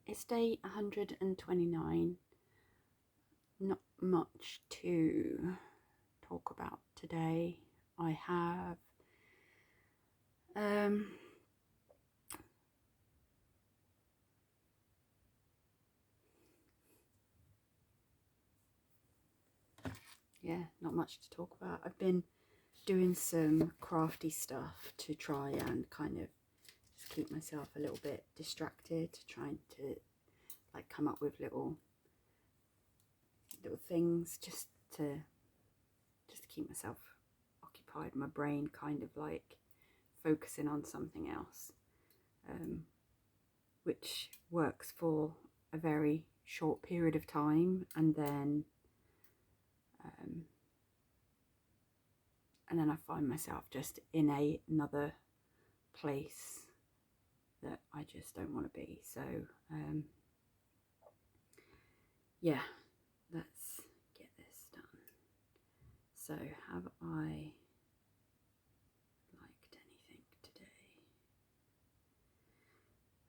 It's day 129. Not much to talk about today. I have not much to talk about. I've been doing some crafty stuff to try and kind of just keep myself a little bit distracted, trying to like come up with little things just to keep myself occupied, my brain kind of like focusing on something else, which works for a very short period of time, and then I find myself just in another place that I just don't want to be. So yeah, let's get this done. So, have I liked anything today?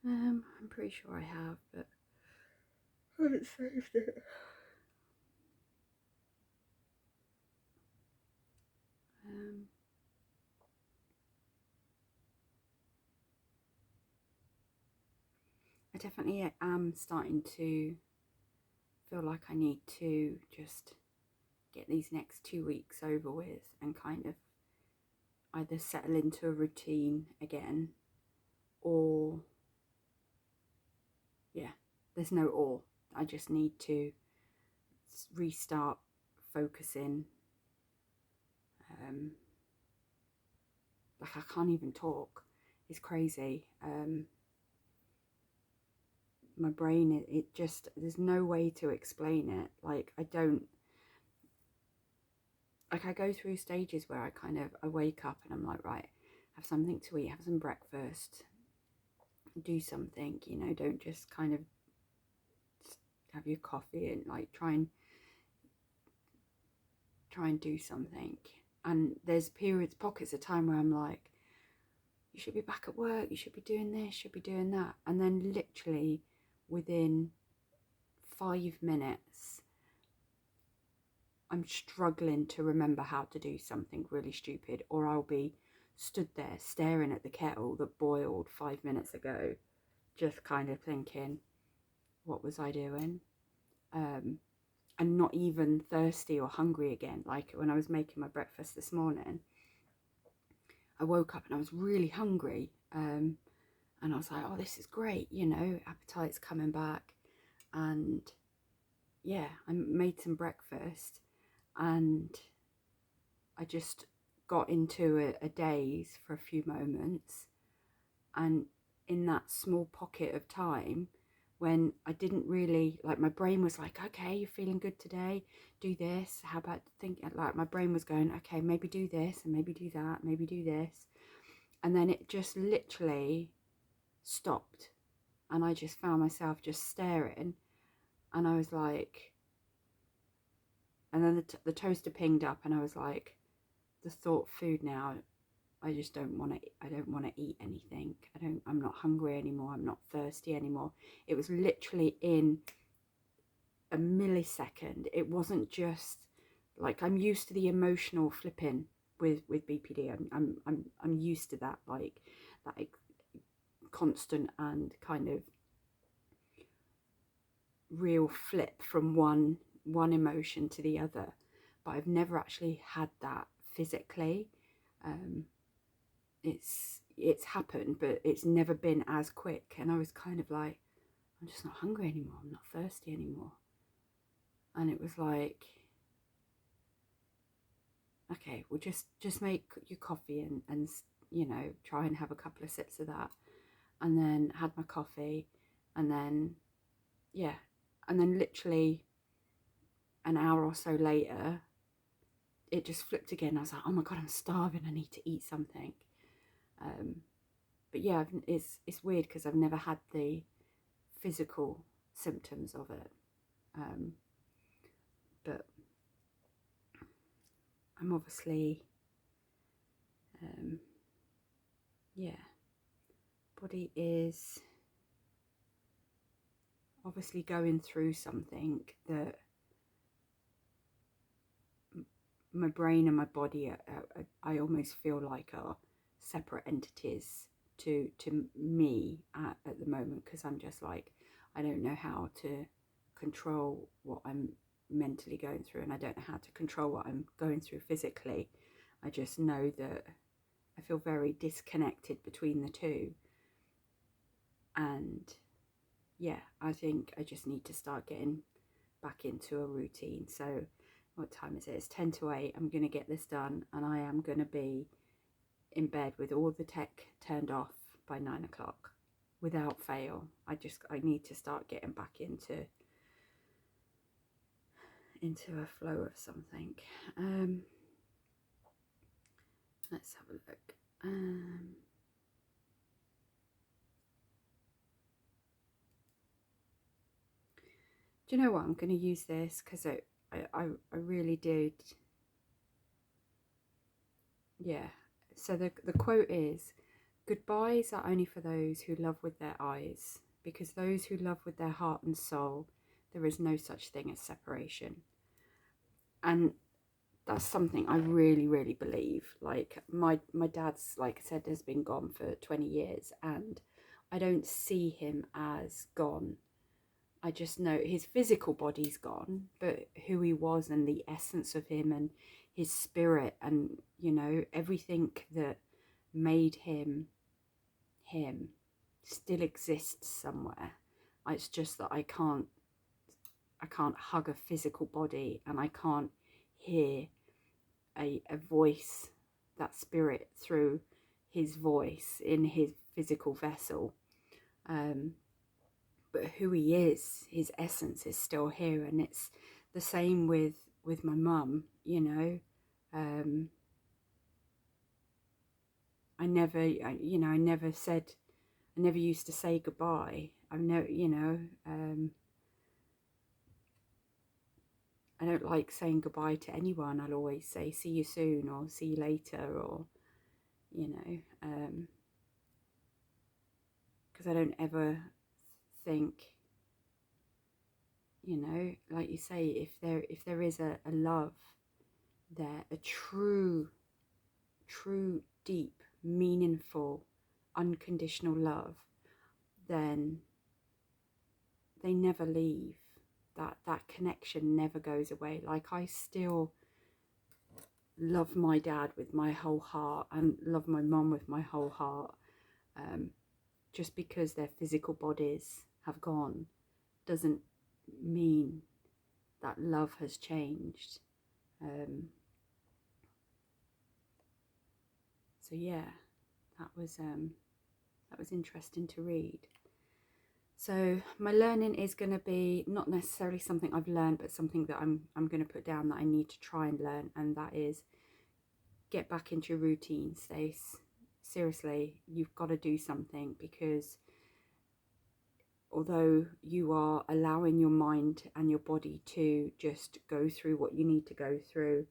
I'm pretty sure I have, but I haven't saved it. I definitely am starting to feel like I need to just get these next 2 weeks over with and kind of either settle into a routine again, or there's no or. I just need to restart focusing. Like, I can't even talk. It's crazy. My brain, it just, there's no way to explain it. Like, I go through stages where I wake up and I'm like, right, have something to eat, have some breakfast, do something, don't just kind of have your coffee and like try and do something. And there's pockets of time where I'm like, you should be back at work, you should be doing this, you should be doing that. And then literally within 5 minutes, I'm struggling to remember how to do something really stupid, or I'll be stood there staring at the kettle that boiled 5 minutes ago, just kind of thinking, what was I doing? And not even thirsty or hungry again. Like when I was making my breakfast this morning, I woke up and I was really hungry, and I was like, oh, this is great, appetite's coming back. And yeah, I made some breakfast and I just got into a daze for a few moments. And in that small pocket of time when I didn't really, like, my brain was like, okay, you're feeling good today, do this, how about thinking, like, my brain was going, okay, maybe do this and maybe do that, maybe do this. And then it just literally stopped, and I just found myself just staring, and I was like, and then the toaster pinged up and I was like, the thought food now, I just don't want to eat anything. I'm not hungry anymore. I'm not thirsty anymore. It was literally in a millisecond. It wasn't just like, I'm used to the emotional flipping with BPD. I'm used to that, like that constant and kind of real flip from one emotion to the other. But I've never actually had that physically. It's happened, but it's never been as quick. And I was kind of like, I'm just not hungry anymore, I'm not thirsty anymore. And it was like, okay, well, just make your coffee and try and have a couple of sips of that. And then had my coffee, and then literally an hour or so later, it just flipped again. I was like, oh my god, I'm starving, I need to eat something. But yeah, it's weird because I've never had the physical symptoms of it. But I'm obviously, body is obviously going through something that my brain and my body I almost feel like are separate entities to me at the moment, because I'm just like, I don't know how to control what I'm mentally going through, and I don't know how to control what I'm going through physically. I just know that I feel very disconnected between the two. And yeah, I think I just need to start getting back into a routine. So what time is it? It's 10 to 8. I'm going to get this done, and I am going to be in bed with all the tech turned off by 9 o'clock without fail. I need to start getting back into a flow of something. Let's have a look. Do you know what? I'm going to use this because I really did. Yeah. So the quote is, goodbyes are only for those who love with their eyes, because those who love with their heart and soul, there is no such thing as separation. And that's something I really, really believe. Like my dad's, like I said, has been gone for 20 years, and I don't see him as gone. I just know his physical body's gone, but who he was and the essence of him and his spirit and, you know, everything that made him him still exists somewhere. It's just that I can't hug a physical body, and I can't hear a voice, that spirit through his voice in his physical vessel. But who he is, his essence is still here. And it's the same with my mum, you know. I never used to say goodbye. I don't like saying goodbye to anyone. I'll always say see you soon, or see you later, or, you know, because I don't ever think, you know, like you say, if there is a love there, a true, deep, meaningful, unconditional love, then they never leave. That connection never goes away. Like, I still love my dad with my whole heart and love my mum with my whole heart. Just because their physical bodies have gone doesn't mean that love has changed. So yeah, that was interesting to read. So my learning is going to be not necessarily something I've learned, but something that I'm going to put down that I need to try and learn, and that is get back into your routine, Stace. Seriously, you've got to do something, because although you are allowing your mind and your body to just go through what you need to go through,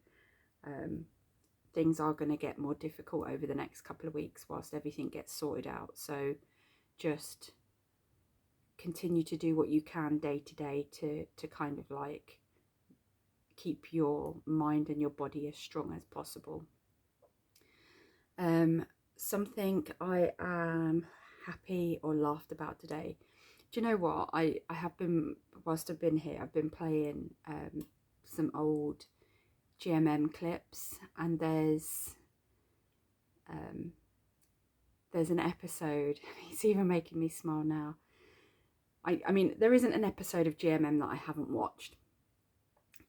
things are going to get more difficult over the next couple of weeks whilst everything gets sorted out. So just continue to do what you can day to day to kind of like keep your mind and your body as strong as possible. Something I am happy or laughed about today. Do you know what? I have been, whilst I've been here, I've been playing some old GMM clips, and there's an episode, it's even making me smile now. I mean, there isn't an episode of GMM that I haven't watched.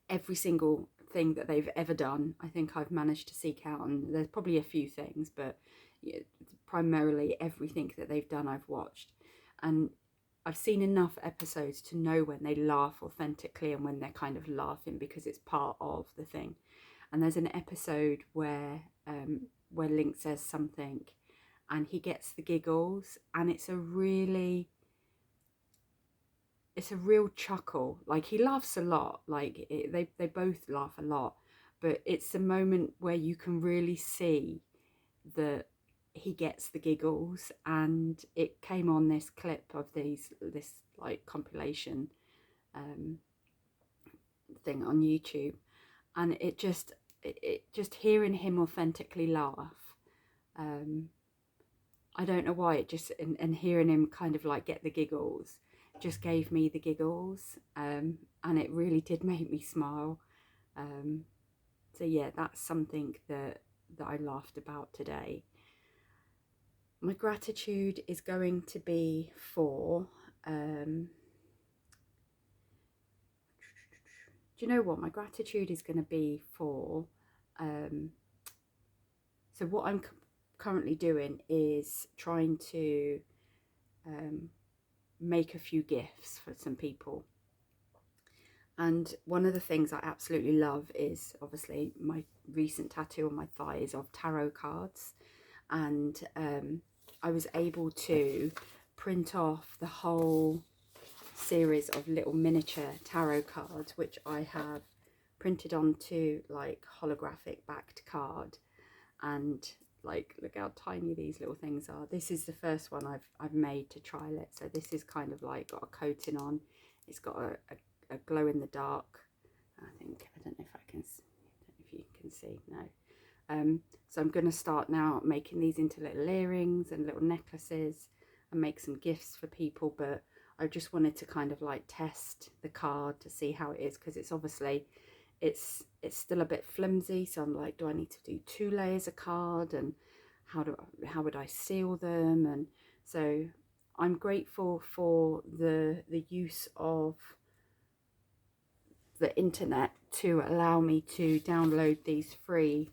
Every single thing that they've ever done, I think I've managed to seek out, and there's probably a few things, but primarily everything that they've done I've watched. And I've seen enough episodes to know when they laugh authentically and when they're kind of laughing because it's part of the thing. And there's an episode where Link says something and he gets the giggles, and it's a real chuckle. Like, he laughs a lot, like they both laugh a lot, but it's a moment where you can really see that he gets the giggles, and it came on this clip of this like compilation thing on YouTube, and it just hearing him authentically laugh, I don't know why, it just and hearing him kind of like get the giggles just gave me the giggles, and it really did make me smile. So yeah, that's something that I laughed about today. My gratitude is going to be for, do you know what? My gratitude is going to be for, so what I'm currently doing is trying to make a few gifts for some people. And one of the things I absolutely love is obviously my recent tattoo on my thigh is of tarot cards. And I was able to print off the whole series of little miniature tarot cards, which I have printed onto like holographic backed card. And like, look how tiny these little things are. This is the first one I've made to trial it. So this is kind of like got a coating on. It's got a glow in the dark. I don't know if I can, I don't know if you can see, no. So I'm going to start now making these into little earrings and little necklaces and make some gifts for people. But I just wanted to kind of like test the card to see how it is, because it's obviously, it's still a bit flimsy. So I'm like, do I need to do 2 layers of card, and how would I seal them? And so I'm grateful for the use of the internet to allow me to download these free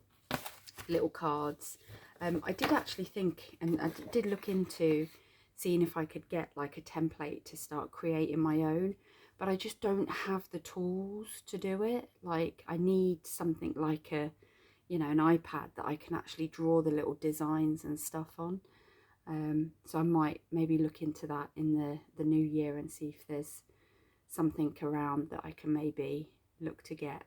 little cards. I did actually think, and I did look into seeing if I could get like a template to start creating my own, but I just don't have the tools to do it. Like, I need something like a, you know, an iPad that I can actually draw the little designs and stuff on. So I might maybe look into that in the new year and see if there's something around that I can maybe look to get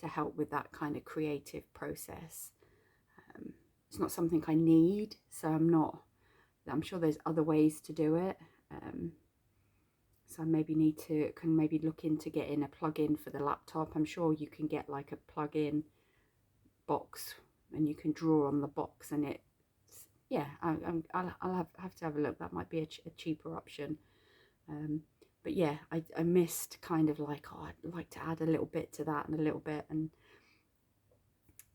to help with that kind of creative process. It's not something I need, so I'm sure there's other ways to do it. So I maybe can maybe look into getting a plug-in for the laptop. I'm sure you can get like a plug-in box and you can draw on the box, and it's, yeah, I'll have to have a look. That might be a cheaper option. But yeah, I missed kind of like, oh, I'd like to add a little bit to that and a little bit. And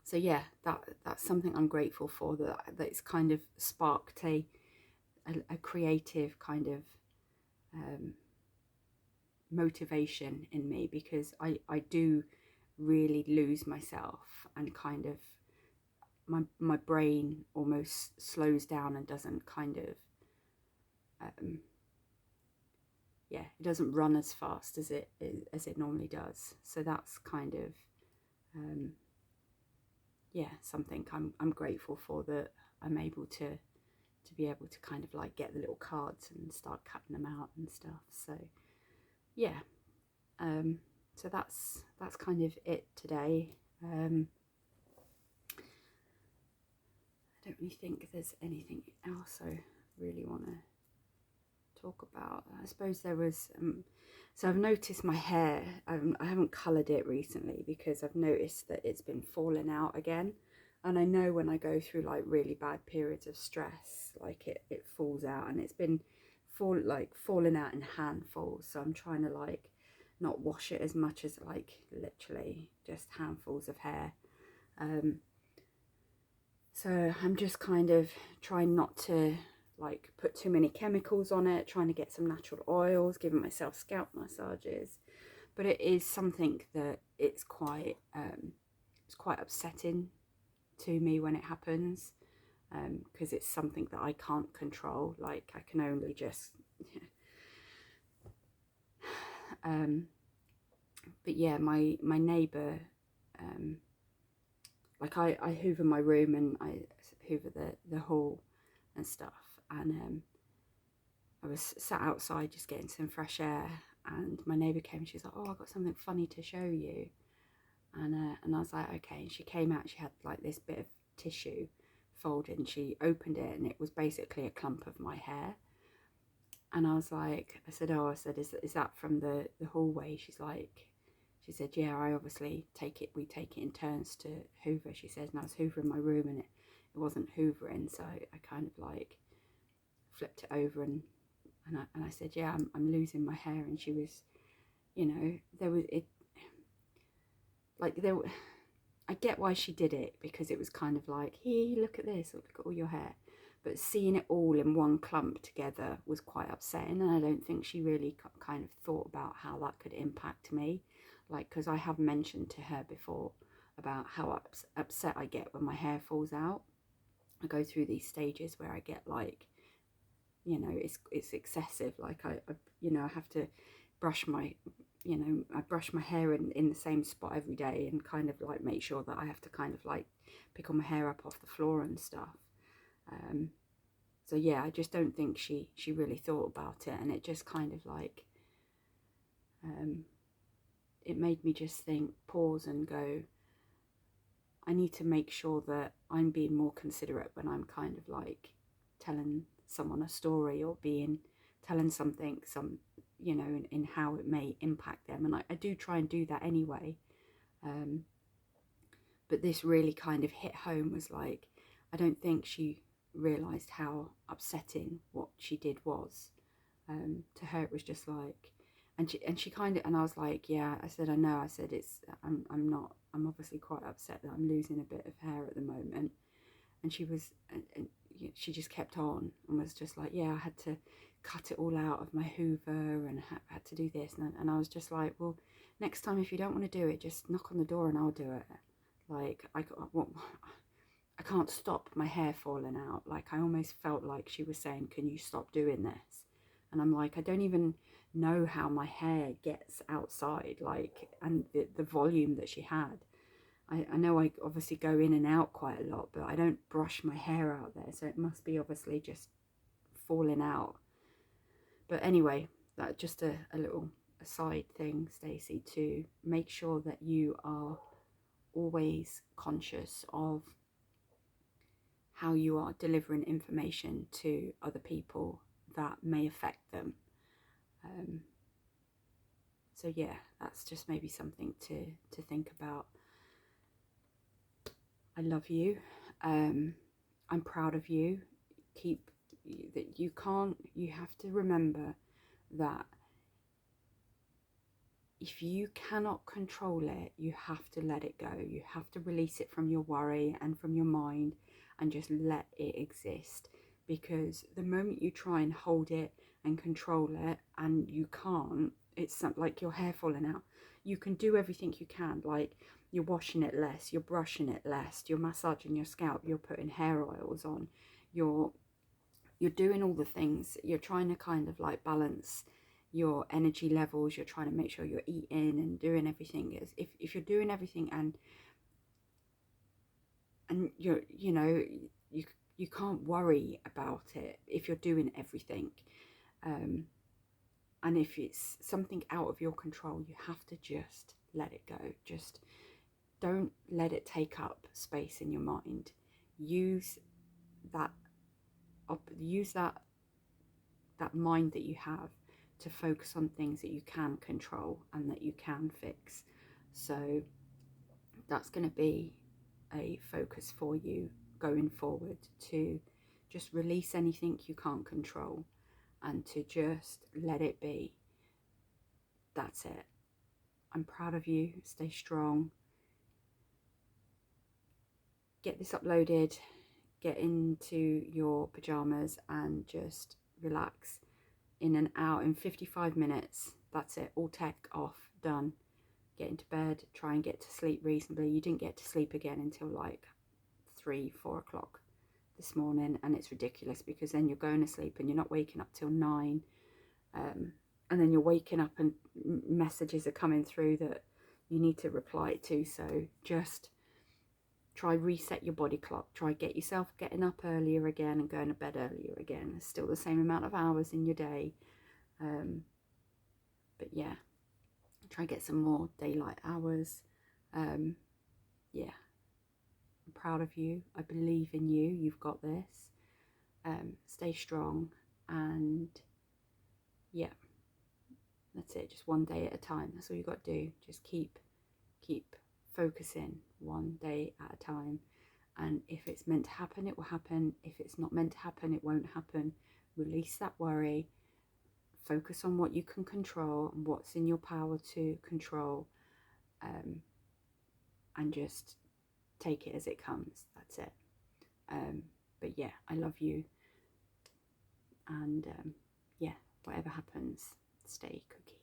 so yeah, that's something I'm grateful for, that it's kind of sparked a creative kind of motivation in me, because I do really lose myself, and kind of my brain almost slows down and doesn't kind of yeah, it doesn't run as fast as it normally does. So that's kind of yeah, something I'm grateful for, that I'm able to be able to kind of like get the little cards and start cutting them out and stuff. So yeah, so that's kind of it today. I don't really think there's anything else I really want to talk about. I suppose there was so I've noticed my hair, I haven't coloured it recently because I've noticed that it's been falling out again. And I know when I go through like really bad periods of stress, like it falls out, and it's been falling out in handfuls. So I'm trying to like not wash it as much, as like literally just handfuls of hair. So I'm just kind of trying not to like put too many chemicals on it, trying to get some natural oils, giving myself scalp massages. But it is something that it's quite upsetting to me when it happens, because it's something that I can't control. Like, I can only just but yeah, my neighbour, like I hoover my room and I hoover the hall and stuff, and I was sat outside just getting some fresh air, and my neighbour came and she was like, oh, I've got something funny to show you. And I was like, okay. And she came out, she had like this bit of tissue folded, and she opened it, and it was basically a clump of my hair. And I was like, I said, is that from the hallway? She said, yeah, I obviously we take it in turns to hoover. She says, and I was hoovering my room, and it wasn't hoovering, so I kind of like flipped it over, and I said, yeah, I'm losing my hair. And she was, you know, I get why she did it, because it was kind of like, here, look at this, or look at all your hair. But seeing it all in one clump together was quite upsetting, and I don't think she really kind of thought about how that could impact me. Like, because I have mentioned to her before about how upset I get when my hair falls out. I go through these stages where I get like, you know, it's excessive. Like I have to brush my, I brush my hair in the same spot every day, and kind of like make sure that I have to kind of like pick all my hair up off the floor and stuff. So yeah, I just don't think she really thought about it, and it just kind of like, it made me just think, pause and go, I need to make sure that I'm being more considerate when I'm kind of like telling someone a story, or telling something, you know, in how it may impact them. And I do try and do that anyway. But this really kind of hit home, was like, I don't think she realised how upsetting what she did was. To her it was just like, and she kind of, and I was like, yeah, I said, I know, I said, I'm obviously quite upset that I'm losing a bit of hair at the moment. And she was, and she just kept on and was just like, yeah, I had to cut it all out of my hoover, and had to do this. And I was just like, well, next time, if you don't want to do it, just knock on the door and I'll do it. Like, I can't stop my hair falling out. Like, I almost felt like she was saying, can you stop doing this? And I'm like, I don't even know how my hair gets outside, like, and the volume that she had. I know I obviously go in and out quite a lot, but I don't brush my hair out there, so it must be obviously just falling out. But anyway, that's just a little aside thing, Stacey, to make sure that you are always conscious of how you are delivering information to other people that may affect them. So yeah, that's just maybe something to think about. I love you. I'm proud of you. You have to remember that if you cannot control it, you have to let it go. You have to release it from your worry and from your mind, and just let it exist. Because the moment you try and hold it and control it, and you can't, it's like your hair falling out. You can do everything you can, like you're washing it less, you're brushing it less, you're massaging your scalp, you're putting hair oils on, you're doing all the things. You're trying to kind of like balance your energy levels. You're trying to make sure you're eating and doing everything. If you're doing everything, and you're, you can't worry about it if you're doing everything. And if it's something out of your control, you have to just let it go. Just don't let it take up space in your mind. Use that mind that you have to focus on things that you can control and that you can fix. So that's going to be a focus for you going forward, to just release anything you can't control and to just let it be. That's it. I'm proud of you. Stay strong. Get this uploaded, get into your pajamas and just relax. In 55 minutes, that's it. All tech off, done. Get into bed, try and get to sleep reasonably. You didn't get to sleep again until like 3-4 o'clock this morning, and it's ridiculous, because then you're going to sleep and you're not waking up till 9, and then you're waking up and messages are coming through that you need to reply to. So just try reset your body clock. Try get yourself getting up earlier again and going to bed earlier again. It's still the same amount of hours in your day, but yeah, try get some more daylight hours. Yeah, I'm proud of you. I believe in you. You've got this. Stay strong, and yeah, that's it. Just one day at a time. That's all you got to do. Just keep focusing one day at a time. And if it's meant to happen, it will happen. If it's not meant to happen, it won't happen. Release that worry. Focus on what you can control and what's in your power to control, and just take it as it comes. That's it. But yeah, I love you, and yeah, whatever happens, stay cookie.